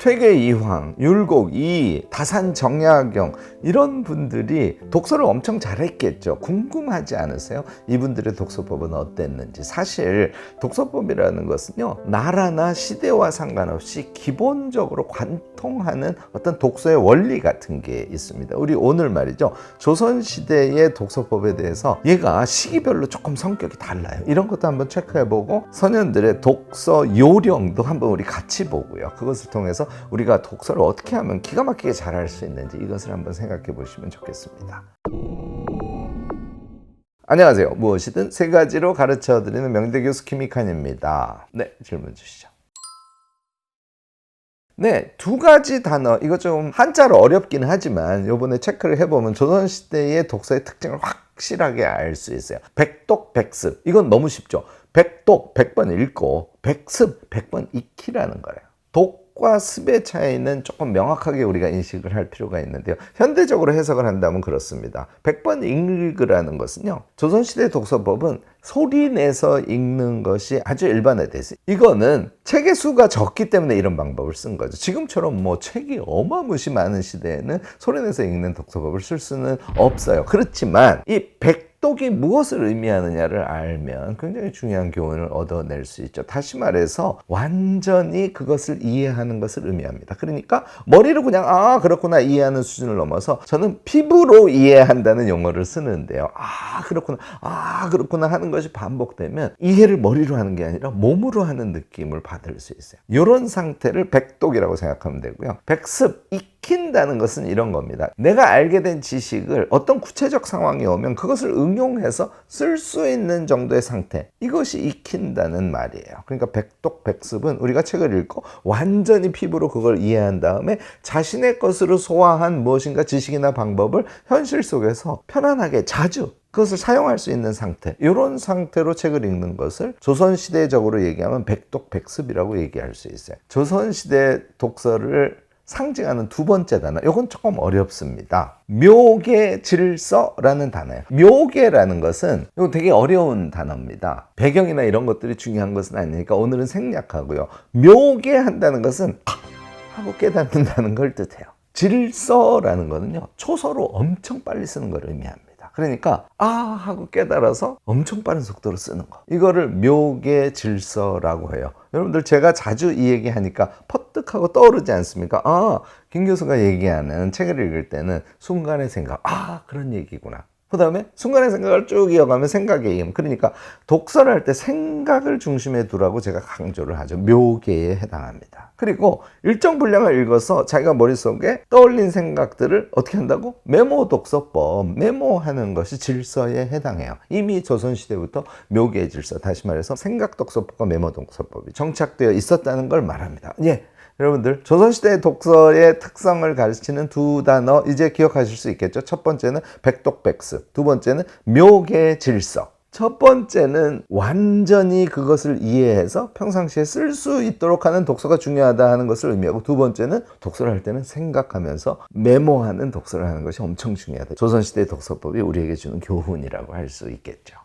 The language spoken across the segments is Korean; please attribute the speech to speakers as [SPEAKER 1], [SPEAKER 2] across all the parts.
[SPEAKER 1] 퇴계이황, 율곡, 이, 다산정약용 이런 분들이 독서를 엄청 잘했겠죠. 궁금하지 않으세요? 이분들의 독서법은 어땠는지. 사실 독서법이라는 것은요, 나라나 시대와 상관없이 기본적으로 관통하는 어떤 독서의 원리 같은 게 있습니다. 우리 오늘 말이죠, 조선시대의 독서법에 대해서 얘가 시기별로 조금 성격이 달라요. 이런 것도 한번 체크해보고 서년들의 독서 요령도 한번 우리 같이 보고요, 그것을 통해서 우리가 독서를 어떻게 하면 기가 막히게 잘할 수 있는지 이것을 한번 생각해 보시면 좋겠습니다. 안녕하세요. 무엇이든 세 가지로 가르쳐 드리는 명대 교수 김익환입니다. 네, 질문 주시죠. 네, 두 가지 단어, 이거 좀 한자로 어렵긴 하지만 요번에 체크를 해보면 조선시대의 독서의 특징을 확실하게 알 수 있어요. 백독, 백습. 이건 너무 쉽죠. 백독, 100번 읽고, 백습, 100번 익히라는 거예요. 독과 습의 차이는 조금 명확하게 우리가 인식을 할 필요가 있는데요. 현대적으로 해석을 한다면 그렇습니다. 100번 읽으라는 것은요, 조선시대 독서법은 소리 내서 읽는 것이 아주 일반화되어 있어요. 이거는 책의 수가 적기 때문에 이런 방법을 쓴 거죠. 지금처럼 뭐 책이 어마무시 많은 시대에는 소리 내서 읽는 독서법을 쓸 수는 없어요. 그렇지만 이 백독이 무엇을 의미하느냐를 알면 굉장히 중요한 교훈을 얻어낼 수 있죠. 다시 말해서 완전히 그것을 이해하는 것을 의미합니다. 그러니까 머리로 그냥 그렇구나 이해하는 수준을 넘어서 저는 피부로 이해한다는 용어를 쓰는데요. 그렇구나 하는 것이 반복되면 이해를 머리로 하는 게 아니라 몸으로 하는 느낌을 받을 수 있어요. 이런 상태를 백독이라고 생각하면 되고요. 백습, 익힌다는 것은 이런 겁니다. 내가 알게 된 지식을 어떤 구체적 상황이 오면 그것을 응용해서 쓸 수 있는 정도의 상태, 이것이 익힌다는 말이에요. 그러니까 백독, 백습은 우리가 책을 읽고 완전히 피부로 그걸 이해한 다음에 자신의 것으로 소화한 무엇인가 지식이나 방법을 현실 속에서 편안하게 자주 그것을 사용할 수 있는 상태, 이런 상태로 책을 읽는 것을 조선시대적으로 얘기하면 백독, 백습이라고 얘기할 수 있어요. 조선시대 독서를 상징하는 두 번째 단어, 이건 조금 어렵습니다. 묘계 질서라는 단어예요. 묘계라는 것은 이거 되게 어려운 단어입니다. 배경이나 이런 것들이 중요한 것은 아니니까 오늘은 생략하고요. 묘계한다는 것은 하고 깨닫는다는 걸 뜻해요. 질서라는 거는요, 초서로 엄청 빨리 쓰는 걸 의미합니다. 그러니까 하고 깨달아서 엄청 빠른 속도로 쓰는 거, 이거를 묘계 질서라고 해요. 여러분들 제가 자주 이 얘기하니까 퍼뜩하고 떠오르지 않습니까? 김 교수가 얘기하는 책을 읽을 때는 순간의 생각, 그런 얘기구나. 그 다음에 순간의 생각을 쭉 이어가면 생각의 이음. 그러니까 독서를 할 때 생각을 중심에 두라고 제가 강조를 하죠. 묘계에 해당합니다. 그리고 일정 분량을 읽어서 자기가 머릿속에 떠올린 생각들을 어떻게 한다고? 메모 독서법, 메모하는 것이 질서에 해당해요. 이미 조선시대부터 묘계의 질서, 다시 말해서 생각 독서법과 메모 독서법이 정착되어 있었다는 걸 말합니다. 여러분들 조선시대 독서의 특성을 가르치는 두 단어 이제 기억하실 수 있겠죠? 첫 번째는 백독백습, 두 번째는 묘계 질서. 첫 번째는 완전히 그것을 이해해서 평상시에 쓸 수 있도록 하는 독서가 중요하다 하는 것을 의미하고, 두 번째는 독서를 할 때는 생각하면서 메모하는 독서를 하는 것이 엄청 중요하다. 조선시대 독서법이 우리에게 주는 교훈이라고 할 수 있겠죠.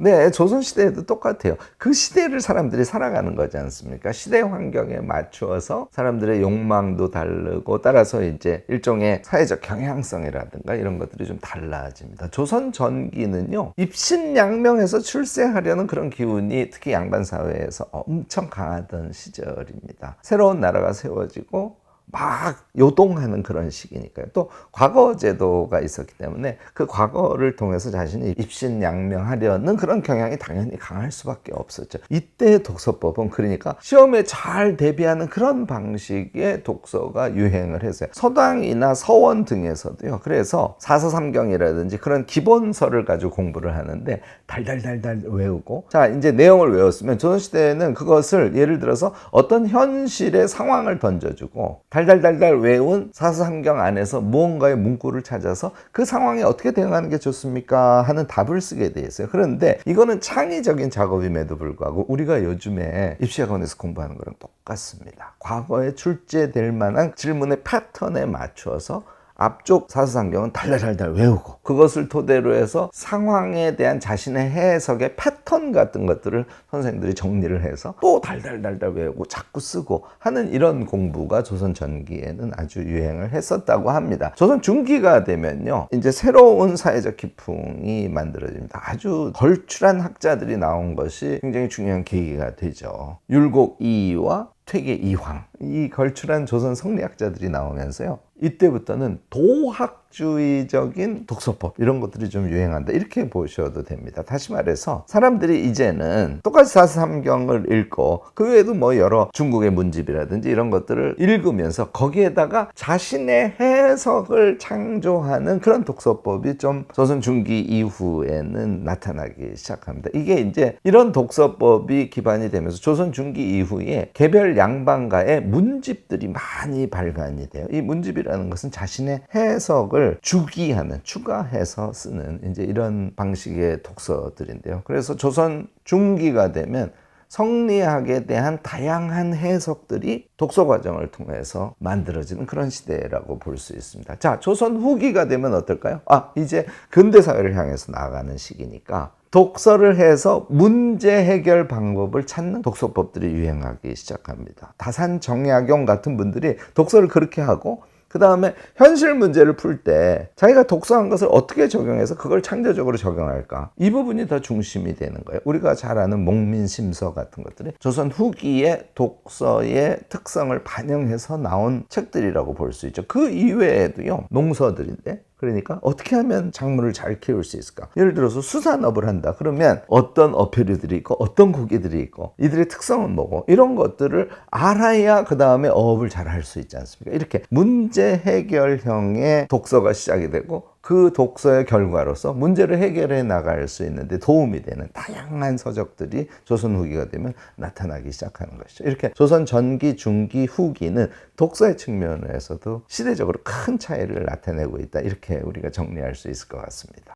[SPEAKER 1] 네, 조선시대에도 똑같아요. 그 시대를 사람들이 살아가는 거지 않습니까? 시대 환경에 맞추어서 사람들의 욕망도 다르고, 따라서 이제 일종의 사회적 경향성이라든가 이런 것들이 좀 달라집니다. 조선 전기는요, 입신양명해서 출세하려는 그런 기운이 특히 양반 사회에서 엄청 강하던 시절입니다. 새로운 나라가 세워지고 막 요동하는 그런 시기니까요. 또 과거 제도가 있었기 때문에 그 과거를 통해서 자신이 입신양명하려는 그런 경향이 당연히 강할 수밖에 없었죠. 이때 독서법은 그러니까 시험에 잘 대비하는 그런 방식의 독서가 유행을 했어요. 서당이나 서원 등에서도요. 그래서 사서삼경이라든지 그런 기본서를 가지고 공부를 하는데 달달달달 외우고, 자 이제 내용을 외웠으면 조선시대에는 그것을 예를 들어서 어떤 현실의 상황을 던져주고 달달달달 외운 사서삼경 안에서 무언가의 문구를 찾아서 그 상황에 어떻게 대응하는 게 좋습니까 하는 답을 쓰게 돼 있어요. 그런데 이거는 창의적인 작업임에도 불구하고 우리가 요즘에 입시학원에서 공부하는 거랑 똑같습니다. 과거에 출제될 만한 질문의 패턴에 맞추어서 앞쪽 사서상경은 달달달달 외우고 그것을 토대로 해서 상황에 대한 자신의 해석의 패턴 같은 것들을 선생님들이 정리를 해서 또 달달달달 외우고 자꾸 쓰고 하는 이런 공부가 조선 전기에는 아주 유행을 했었다고 합니다. 조선 중기가 되면요, 이제 새로운 사회적 기풍이 만들어집니다. 아주 걸출한 학자들이 나온 것이 굉장히 중요한 계기가 되죠. 율곡 이이와 퇴계 이황, 이 걸출한 조선 성리학자들이 나오면서요, 이때부터는 도학주의적인 독서법 이런 것들이 좀 유행한다, 이렇게 보셔도 됩니다. 다시 말해서 사람들이 이제는 똑같이 사서삼경을 읽고 그 외에도 뭐 여러 중국의 문집이라든지 이런 것들을 읽으면서 거기에다가 자신의 해석을 창조하는 그런 독서법이 좀 조선 중기 이후에는 나타나기 시작합니다. 이게 이제 이런 독서법이 기반이 되면서 조선 중기 이후에 개별 양반가의 문집들이 많이 발간이 돼요. 이 문집이라는 것은 자신의 해석을 주기하는, 추가해서 쓰는 이제 이런 방식의 독서들인데요. 그래서 조선 중기가 되면 성리학에 대한 다양한 해석들이 독서 과정을 통해서 만들어지는 그런 시대라고 볼 수 있습니다. 자, 조선 후기가 되면 어떨까요? 이제 근대사회를 향해서 나아가는 시기니까 독서를 해서 문제 해결 방법을 찾는 독서법들이 유행하기 시작합니다. 다산정약용 같은 분들이 독서를 그렇게 하고 그 다음에 현실 문제를 풀 때 자기가 독서한 것을 어떻게 적용해서 그걸 창조적으로 적용할까, 이 부분이 더 중심이 되는 거예요. 우리가 잘 아는 목민심서 같은 것들이 조선 후기의 독서의 특성을 반영해서 나온 책들이라고 볼 수 있죠. 그 이외에도요, 농서들인데, 그러니까 어떻게 하면 작물을 잘 키울 수 있을까? 예를 들어서 수산업을 한다 그러면 어떤 어패류들이 있고 어떤 고기들이 있고 이들의 특성은 뭐고, 이런 것들을 알아야 그 다음에 어업을 잘 할 수 있지 않습니까? 이렇게 문제 해결형의 독서가 시작이 되고 그 독서의 결과로서 문제를 해결해 나갈 수 있는데 도움이 되는 다양한 서적들이 조선 후기가 되면 나타나기 시작하는 것이죠. 이렇게 조선 전기, 중기, 후기는 독서의 측면에서도 시대적으로 큰 차이를 나타내고 있다, 이렇게 우리가 정리할 수 있을 것 같습니다.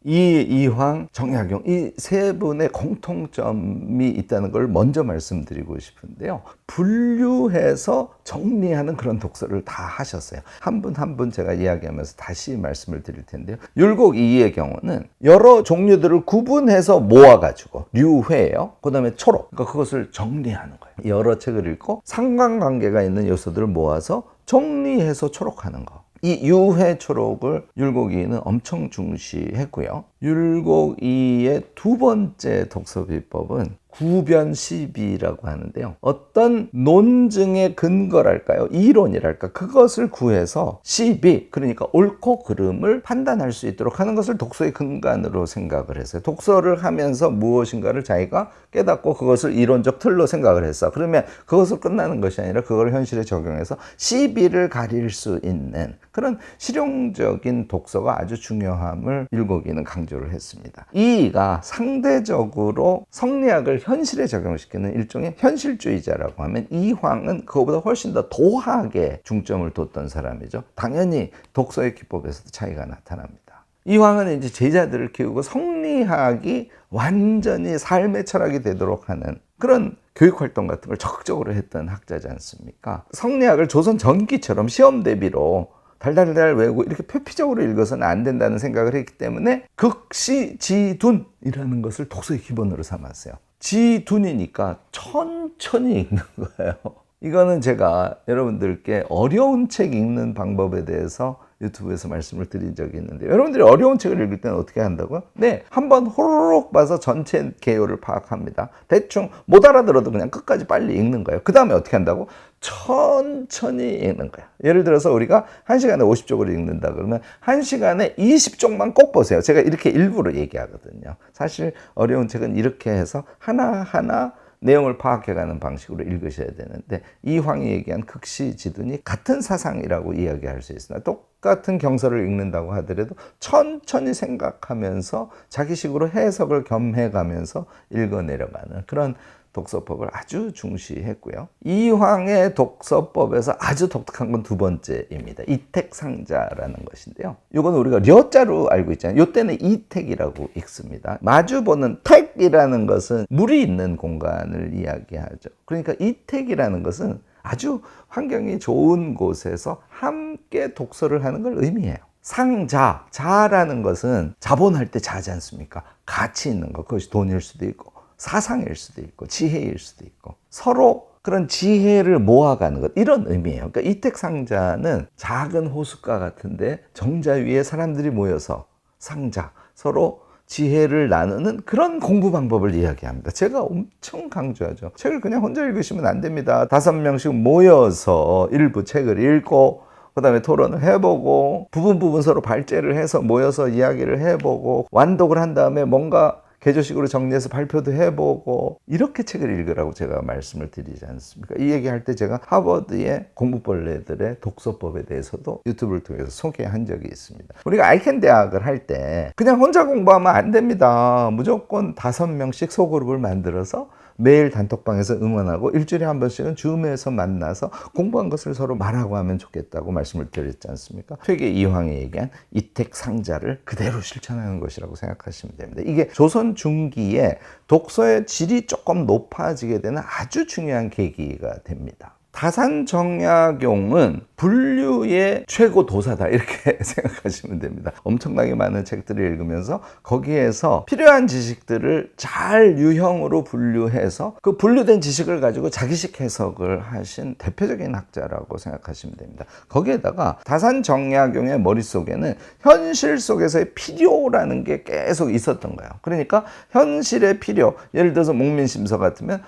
[SPEAKER 1] 이황, 정약용, 이 세 분의 공통점이 있다는 걸 먼저 말씀드리고 싶은데요. 분류해서 정리하는 그런 독서를 다 하셨어요. 한 분 한 분 제가 이야기하면서 다시 말씀을 드릴 텐데요. 율곡 이의 경우는 여러 종류들을 구분해서 모아가지고 류회예요. 그 다음에 초록, 그러니까 그것을 정리하는 거예요. 여러 책을 읽고 상관관계가 있는 요소들을 모아서 정리해서 초록하는 거. 이 유회 초록을 율곡이는 엄청 중시했고요. 율곡이의 두 번째 독서 비법은 구변시비라고 하는데요. 어떤 논증의 근거랄까요? 이론이랄까? 그것을 구해서 시비, 그러니까 옳고 그름을 판단할 수 있도록 하는 것을 독서의 근간으로 생각을 했어요. 독서를 하면서 무엇인가를 자기가 깨닫고 그것을 이론적 틀로 생각을 했어. 그러면 그것을 끝나는 것이 아니라 그걸 현실에 적용해서 시비를 가릴 수 있는 그런 실용적인 독서가 아주 중요함을 율곡이는 강조를 했습니다. 이가 상대적으로 성리학을 현실에 적용시키는 일종의 현실주의자라고 하면, 이황은 그거보다 훨씬 더 도학에 중점을 뒀던 사람이죠. 당연히 독서의 기법에서도 차이가 나타납니다. 이황은 이제 제자들을 키우고 성리학이 완전히 삶의 철학이 되도록 하는 그런 교육활동 같은 걸 적극적으로 했던 학자지 않습니까? 성리학을 조선 전기처럼 시험 대비로 달달달 외우고 이렇게 표피적으로 읽어서는 안 된다는 생각을 했기 때문에 극시지둔이라는 것을 독서의 기본으로 삼았어요. 지둔이니까 천천히 읽는 거예요. 이거는 제가 여러분들께 어려운 책 읽는 방법에 대해서 유튜브에서 말씀을 드린 적이 있는데, 여러분들이 어려운 책을 읽을 때는 어떻게 한다고요? 네, 한번 호로록 봐서 전체 개요를 파악합니다. 대충 못 알아들어도 그냥 끝까지 빨리 읽는 거예요. 그 다음에 어떻게 한다고? 천천히 읽는 거예요. 예를 들어서 우리가 1시간에 50쪽을 읽는다 그러면 1시간에 20쪽만 꼭 보세요. 제가 이렇게 일부러 얘기하거든요. 사실 어려운 책은 이렇게 해서 하나하나 내용을 파악해가는 방식으로 읽으셔야 되는데, 이황이 얘기한 극시지둔이 같은 사상이라고 이야기할 수 있습니다. 똑같은 경서를 읽는다고 하더라도 천천히 생각하면서 자기식으로 해석을 겸해가면서 읽어내려가는 그런 독서법을 아주 중시했고요. 이황의 독서법에서 아주 독특한 건 두 번째입니다. 이택상자라는 것인데요. 이건 우리가 려자로 알고 있잖아요. 이때는 이택이라고 읽습니다. 마주보는 택이라는 것은 물이 있는 공간을 이야기하죠. 그러니까 이택이라는 것은 아주 환경이 좋은 곳에서 함께 독서를 하는 걸 의미해요. 상자, 자라는 것은 자본할 때 자지 않습니까? 가치 있는 것, 그것이 돈일 수도 있고 사상일 수도 있고 지혜일 수도 있고 서로 그런 지혜를 모아가는 것, 이런 의미예요. 그러니까 이택상자는 작은 호숫가 같은데 정자 위에 사람들이 모여서 상자, 서로 지혜를 나누는 그런 공부 방법을 이야기합니다. 제가 엄청 강조하죠. 책을 그냥 혼자 읽으시면 안 됩니다. 5명씩 모여서 일부 책을 읽고 그 다음에 토론을 해보고 부분 서로 발제를 해서 모여서 이야기를 해보고 완독을 한 다음에 뭔가 개조식으로 정리해서 발표도 해보고 이렇게 책을 읽으라고 제가 말씀을 드리지 않습니까? 이 얘기할 때 제가 하버드의 공부벌레들의 독서법에 대해서도 유튜브를 통해서 소개한 적이 있습니다. 우리가 아이켄 대학을 할 때 그냥 혼자 공부하면 안 됩니다. 무조건 5명씩 소그룹을 만들어서 매일 단톡방에서 응원하고 일주일에 한 번씩은 줌에서 만나서 공부한 것을 서로 말하고 하면 좋겠다고 말씀을 드렸지 않습니까? 퇴계 이황이 얘기한 이택상자를 그대로 실천하는 것이라고 생각하시면 됩니다. 이게 조선 중기에 독서의 질이 조금 높아지게 되는 아주 중요한 계기가 됩니다. 다산정약용은 분류의 최고 도사다, 이렇게 생각하시면 됩니다. 엄청나게 많은 책들을 읽으면서 거기에서 필요한 지식들을 잘 유형으로 분류해서 그 분류된 지식을 가지고 자기식 해석을 하신 대표적인 학자라고 생각하시면 됩니다. 거기에다가 다산정약용의 머릿속에는 현실 속에서의 필요라는 게 계속 있었던 거예요. 그러니까 현실의 필요, 예를 들어서 목민심서 같으면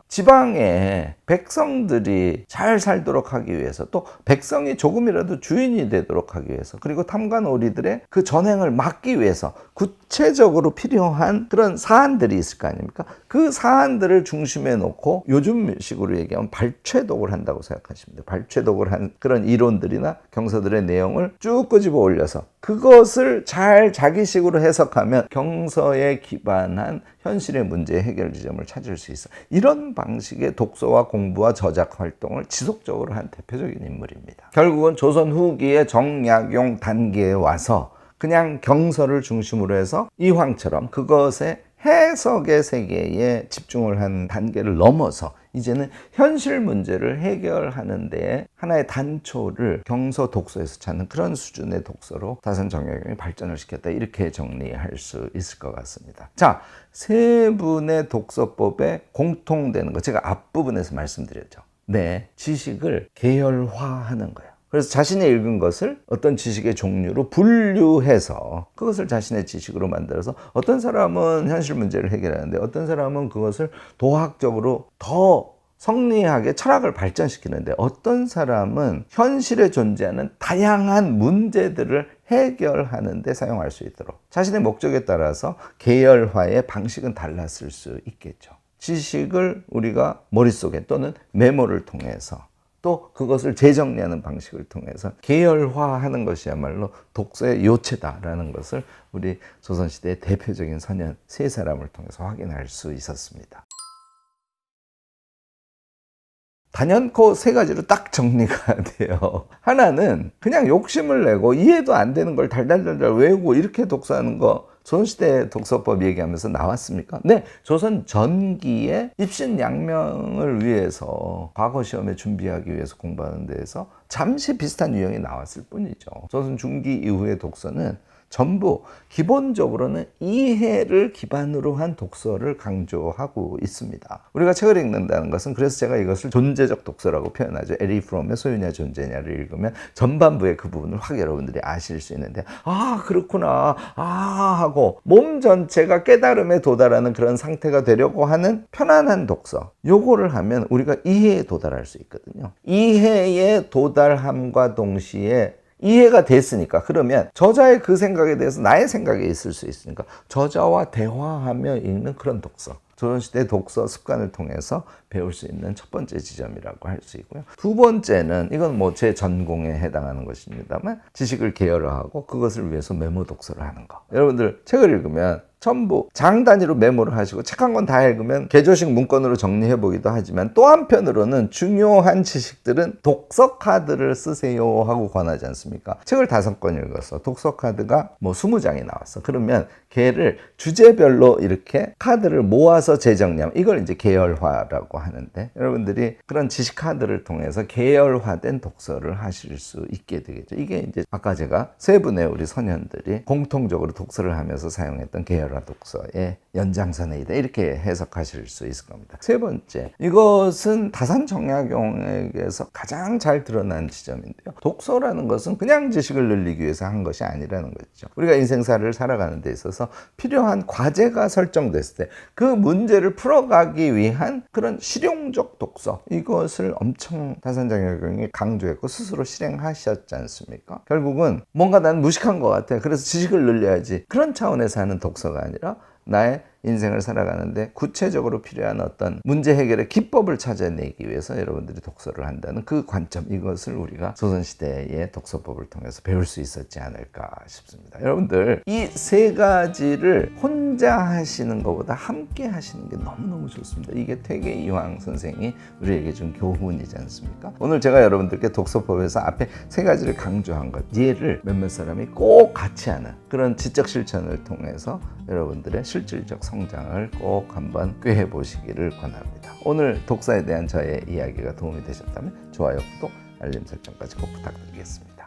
[SPEAKER 1] 지방에 백성들이 잘 살도록 하기 위해서, 또 백성이 조금이라도 주인이 되도록 하기 위해서, 그리고 탐관오리들의 그 전횡을 막기 위해서 구체적으로 필요한 그런 사안들이 있을 거 아닙니까? 그 사안들을 중심에 놓고 요즘식으로 얘기하면 발췌독을 한다고 생각하시면 돼요. 발췌독을 한 그런 이론들이나 경서들의 내용을 쭉 끄집어 올려서 그것을 잘 자기식으로 해석하면 경서에 기반한 현실의 문제 해결 지점을 찾을 수 있어. 이런 방식의 독서와 공부와 저작 활동을 지속적으로 한 대표적인 인물입니다. 결국은 조선 후기의 정약용 단계에 와서 그냥 경서를 중심으로 해서 이황처럼 그것의 해석의 세계에 집중을 한 단계를 넘어서 이제는 현실 문제를 해결하는 데 하나의 단초를 경서 독서에서 찾는 그런 수준의 독서로 다산정약용이 발전을 시켰다, 이렇게 정리할 수 있을 것 같습니다. 자, 세 분의 독서법에 공통되는 거 제가 앞부분에서 말씀드렸죠. 네, 지식을 계열화하는 거예요. 그래서 자신이 읽은 것을 어떤 지식의 종류로 분류해서 그것을 자신의 지식으로 만들어서 어떤 사람은 현실 문제를 해결하는데 어떤 사람은 그것을 도학적으로 더 성리하게 철학을 발전시키는데 어떤 사람은 현실에 존재하는 다양한 문제들을 해결하는 데 사용할 수 있도록 자신의 목적에 따라서 계열화의 방식은 달랐을 수 있겠죠. 지식을 우리가 머릿속에 또는 메모를 통해서 또 그것을 재정리하는 방식을 통해서 계열화하는 것이야말로 독서의 요체다라는 것을 우리 조선시대의 대표적인 선현 세 사람을 통해서 확인할 수 있었습니다. 단연코 세 가지로 딱 정리가 돼요. 하나는 그냥 욕심을 내고 이해도 안 되는 걸 달달달달 외우고 이렇게 독서하는 거 조선시대 독서법 얘기하면서 나왔습니까? 네, 조선 전기의 입신양명을 위해서 과거 시험에 준비하기 위해서 공부하는 데에서 잠시 비슷한 유형이 나왔을 뿐이죠. 조선 중기 이후의 독서는 전부 기본적으로는 이해를 기반으로 한 독서를 강조하고 있습니다. 우리가 책을 읽는다는 것은, 그래서 제가 이것을 존재적 독서라고 표현하죠. 에리 프롬의 소유냐 존재냐를 읽으면 전반부의 그 부분을 확 여러분들이 아실 수 있는데, 그렇구나, 하고 몸 전체가 깨달음에 도달하는 그런 상태가 되려고 하는 편안한 독서, 요거를 하면 우리가 이해에 도달할 수 있거든요. 이해에 도달함과 동시에 이해가 됐으니까, 그러면 저자의 그 생각에 대해서 나의 생각이 있을 수 있으니까 저자와 대화하며 읽는 그런 독서, 조선시대 독서 습관을 통해서 배울 수 있는 첫 번째 지점이라고 할 수 있고요. 두 번째는, 이건 뭐 제 전공에 해당하는 것입니다만, 지식을 계열화하고 그것을 위해서 메모 독서를 하는 거. 여러분들 책을 읽으면 전부 장 단위로 메모를 하시고 책 한 권 다 읽으면 개조식 문건으로 정리해 보기도 하지만, 또 한편으로는 중요한 지식들은 독서 카드를 쓰세요 하고 권하지 않습니까? 책을 5권 읽었어. 독서 카드가 뭐 20장이 나왔어. 그러면 개를 주제별로 이렇게 카드를 모아서 재정리하면 이걸 이제 계열화라고 하는데, 여러분들이 그런 지식 카드를 통해서 계열화된 독서를 하실 수 있게 되겠죠. 이게 이제 아까 제가 세 분의 우리 소년들이 공통적으로 독서를 하면서 사용했던 계열화 독서의 연장선이다, 이렇게 해석하실 수 있을 겁니다. 세 번째, 이것은 다산정약용에게서 가장 잘 드러난 지점인데요. 독서라는 것은 그냥 지식을 늘리기 위해서 한 것이 아니라는 거죠. 우리가 인생사를 살아가는 데 있어서 필요한 과제가 설정됐을 때 그 문제를 풀어가기 위한 그런 실용적 독서, 이것을 엄청 다산정약용이 강조했고 스스로 실행하셨지 않습니까? 결국은 뭔가 난 무식한 것 같아, 그래서 지식을 늘려야지, 그런 차원에서 하는 독서가 아니라 나의 인생을 살아가는데 구체적으로 필요한 어떤 문제 해결의 기법을 찾아내기 위해서 여러분들이 독서를 한다는 그 관점, 이것을 우리가 조선시대의 독서법을 통해서 배울 수 있었지 않을까 싶습니다. 여러분들, 이 세 가지를 혼자 하시는 것보다 함께 하시는 게 너무너무 좋습니다. 이게 퇴계 이황 선생이 우리에게 준 교훈이지 않습니까? 오늘 제가 여러분들께 독서법에서 앞에 세 가지를 강조한 것, 얘를 몇몇 사람이 꼭 같이 하는 그런 지적 실천을 통해서 여러분들의 실질적 성장을 꼭 한번 꾀해 보시기를 권합니다. 오늘 독서에 대한 저의 이야기가 도움이 되셨다면 좋아요, 구독, 알림 설정까지 꼭 부탁드리겠습니다.